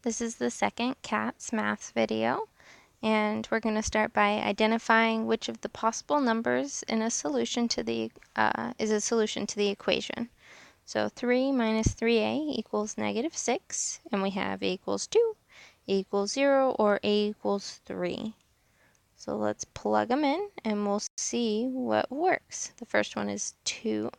This is the second CATS math video, and we're going to start by identifying which of the possible numbers in a solution to the is a solution to the equation. So 3 minus 3a equals negative 6, and we have a equals 2, a equals 0, or a equals 3. So let's plug them in, and we'll see what works. The first one is 2.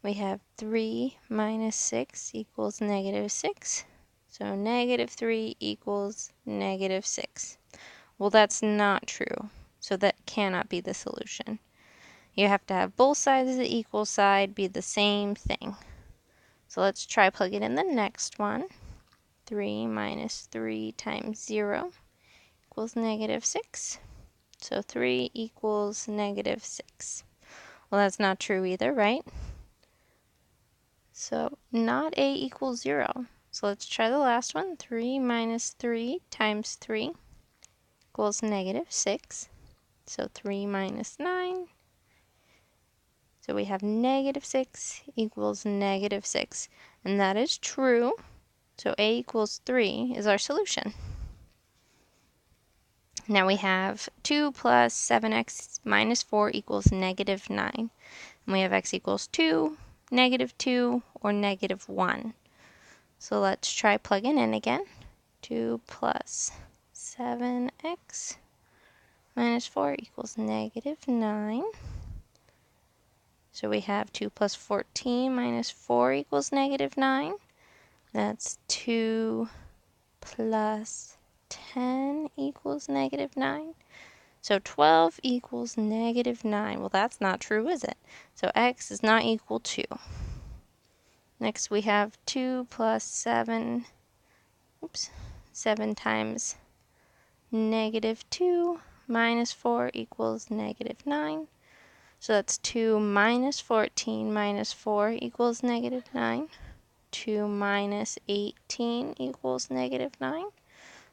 We have 3 minus 6 equals negative 6. So negative 3 equals negative 6. Well, that's not true. So that cannot be the solution. You have to have both sides of the equal side be the same thing. So let's try plugging in the next one. 3 minus 3 times 0 equals negative 6. So 3 equals negative 6. Well, that's not true either, right? So not a equals 0. So let's try the last one. 3 minus 3 times 3 equals negative 6. So 3 minus 9. So we have negative 6 equals negative 6. And that is true. So a equals 3 is our solution. Now we have 2 plus 7x minus 4 equals negative 9. And we have x equals 2, negative 2, or negative 1. So let's try plugging in again. 2 plus 7x minus 4 equals negative 9. So we have 2 plus 14 minus 4 equals negative 9. That's 2 plus 10 equals negative 9. So 12 equals negative 9. Well, that's not true, is it? So x is not equal to. Next we have 2 plus 7 times negative 2 minus 4 equals negative 9. So that's 2 minus 14 minus 4 equals negative 9. 2 minus 18 equals negative 9.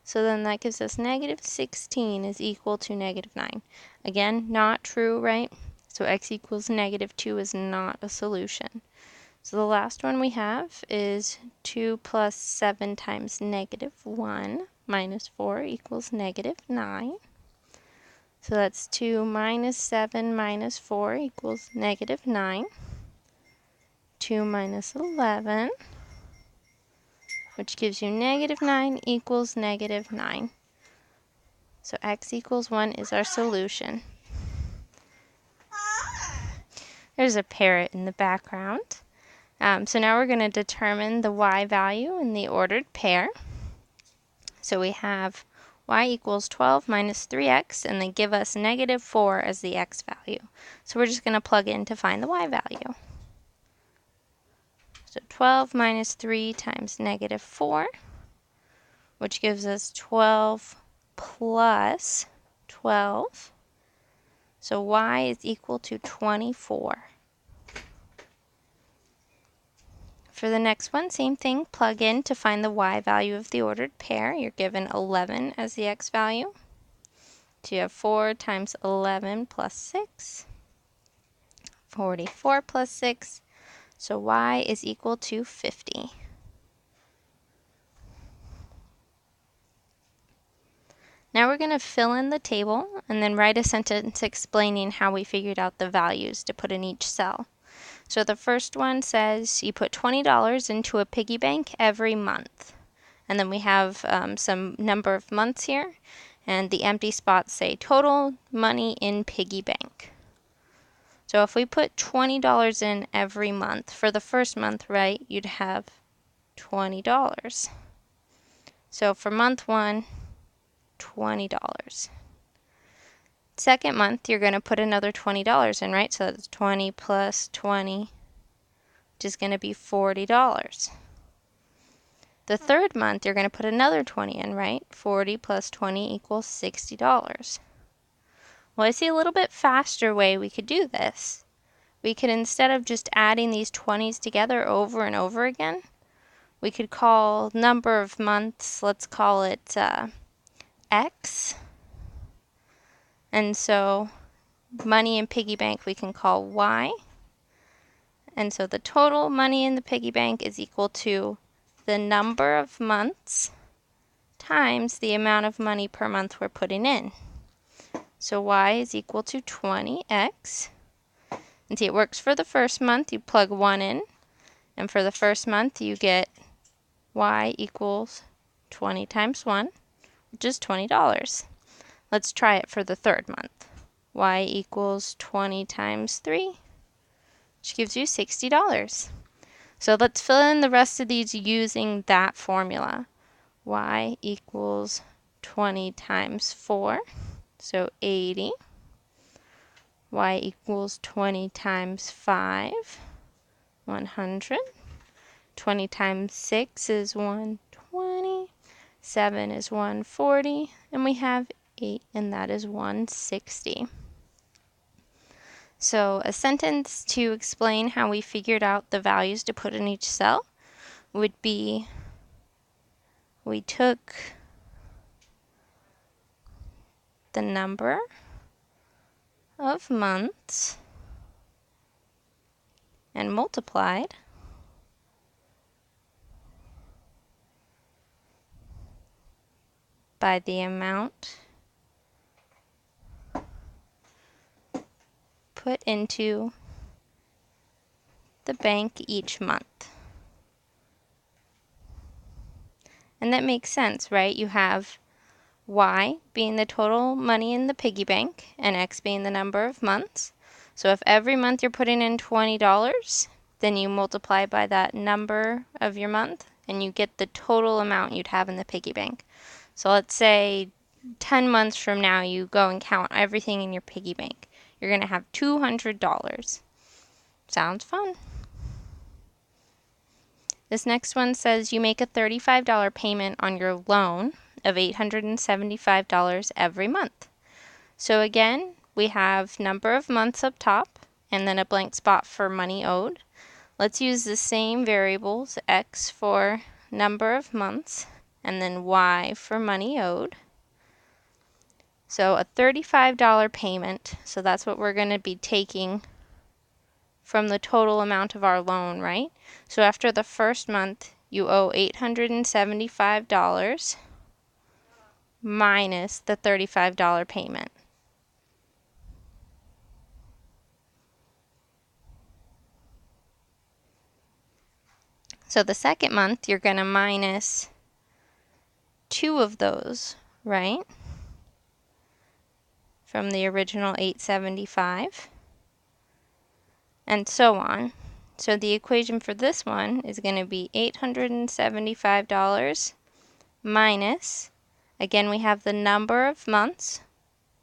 So then that gives us negative 16 is equal to negative 9. Again, not true, right? So x equals negative 2 is not a solution. So the last one we have is 2 plus 7 times negative 1 minus 4 equals negative 9. So that's 2 minus 7 minus 4 equals negative 9. 2 minus 11, which gives you negative 9 equals negative 9. So x equals 1 is our solution. There's a parrot in the background. So now we're going to determine the y value in the ordered pair. So we have y equals 12 minus 3x, and they give us negative 4 as the x value. So we're just going to plug in to find the y value. So 12 minus 3 times negative 4, which gives us 12 plus 12. So y is equal to 24. For the next one, same thing, plug in to find the y value of the ordered pair. You're given 11 as the x value. So you have 4 times 11 plus 6, 44 plus 6. So y is equal to 50. Now we're going to fill in the table and then write a sentence explaining how we figured out the values to put in each cell. So the first one says you put $20 into a piggy bank every month. And then we have some number of months here, and the empty spots say total money in piggy bank. So if we put $20 in every month, for the first month, right, you'd have $20. So for month 1, $20. Second month, you're going to put another $20 in, right? So that's 20 plus 20, which is going to be $40. The third month, you're going to put another 20 in, right? 40 plus 20 equals $60. Well, I see a little bit faster way we could do this. We could, instead of just adding these 20s together over and over again, we could call number of months, let's call it X. And so money in piggy bank we can call Y. And so the total money in the piggy bank is equal to the number of months times the amount of money per month we're putting in. So y is equal to 20x. And see, it works for the first month. You plug 1 in. And for the first month, you get y equals 20 times 1, which is $20. Let's try it for the third month. Y equals 20 times 3, which gives you $60. So let's fill in the rest of these using that formula. Y equals 20 times 4, so 80. Y equals 20 times 5, 100. 20 times 6 is 120. 7 is 140. And we have 8, and that is 160. So a sentence to explain how we figured out the values to put in each cell would be, we took the number of months and multiplied by the amount put into the bank each month. And that makes sense, right? You have y being the total money in the piggy bank and x being the number of months. So if every month you're putting in $20, then you multiply by that number of your month and you get the total amount you'd have in the piggy bank. So let's say 10 months from now you go and count everything in your piggy bank. You're going to have $200. Sounds fun. This next one says you make a $35 payment on your loan of $875 every month. So again, we have number of months up top and then a blank spot for money owed. Let's use the same variables, x for number of months and then y for money owed. So a $35 payment, so that's what we're going to be taking from the total amount of our loan, right? So after the first month, you owe $875 minus the $35 payment. So the second month, you're going to minus 2 of those, right? From the original $875, and so on. So the equation for this one is going to be $875 minus, again, we have the number of months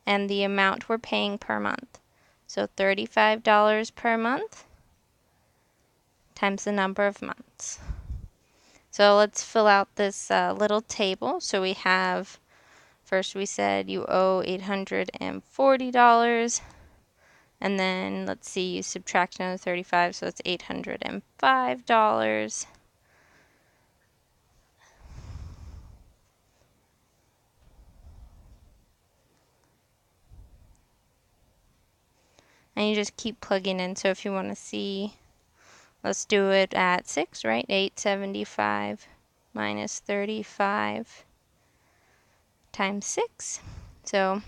and the amount we're paying per month. So $35 per month times the number of months. So let's fill out this little table. So we have, first we said you owe $840. And then let's see, you subtract another 35, so it's $805. And you just keep plugging in. So if you want to see, let's do it at 6, right? 875 minus 35 times 6. So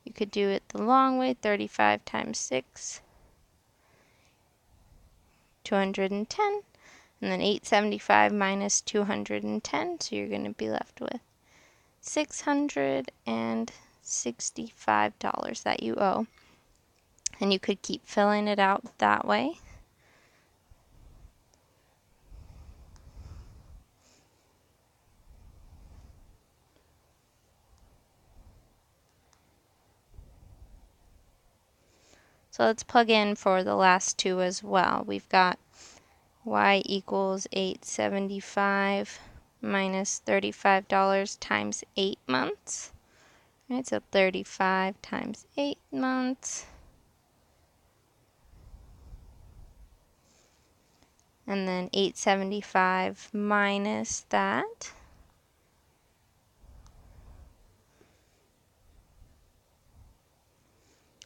you could do it the long way, 35 times 6, 210. And then 875 minus 210, so you're going to be left with $665 that you owe. And you could keep filling it out that way. So let's plug in for the last two as well. We've got y equals 875 minus $35 times 8 months. Right, so 35 times 8 months. And then 875 minus that.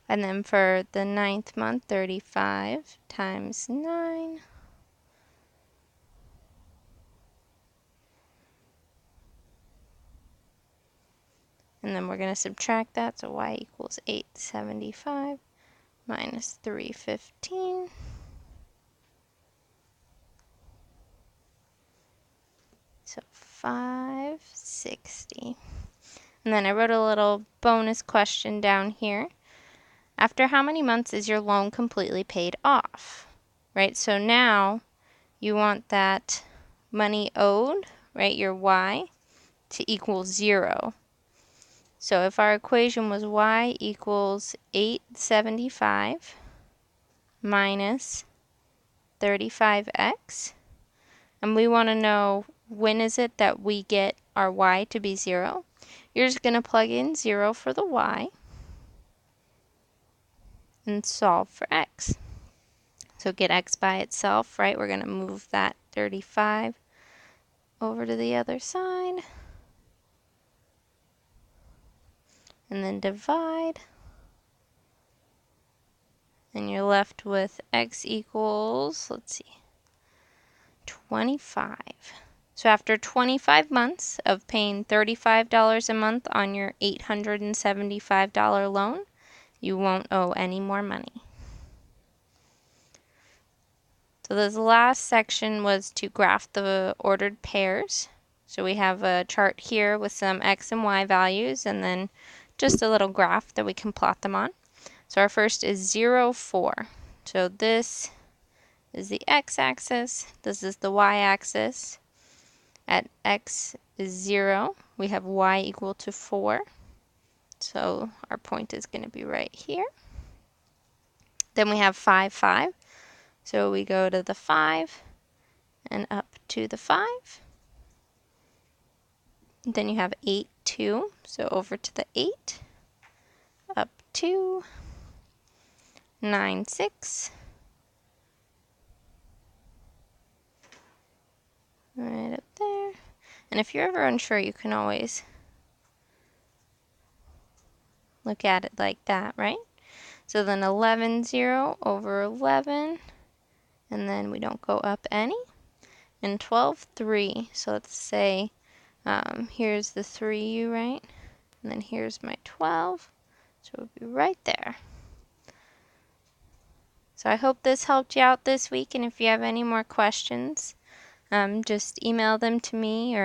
And then for the 9th month, 35 times 9. And then we're going to subtract that, so y equals 875 minus 315. So 560. And then I wrote a little bonus question down here. After how many months is your loan completely paid off? Right, so now you want that money owed, right, your y, to equal 0. So if our equation was y equals 875 minus 35x, and we want to know when is it that we get our y to be 0, you're just going to plug in 0 for the y and solve for x. So get x by itself, right? We're going to move that 35 over to the other side and then divide. And you're left with x equals, let's see, 25. So after 25 months of paying $35 a month on your $875 loan, you won't owe any more money. So this last section was to graph the ordered pairs. So we have a chart here with some x and y values and then just a little graph that we can plot them on. So our first is 0, 4. So this is the x-axis, this is the y-axis. At x is 0, we have y equal to 4. So our point is going to be right here. Then we have 5, 5. So we go to the 5 and up to the 5. Then you have 8, 2. So over to the 8, up 2, 9, 6. Right up there. And if you're ever unsure, you can always look at it like that, right? So then 11, 0 over 11, and then we don't go up any. And 12, 3. So let's say here's the 3, right? And then here's my 12. So it would be right there. So I hope this helped you out this week. And if you have any more questions, just email them to me or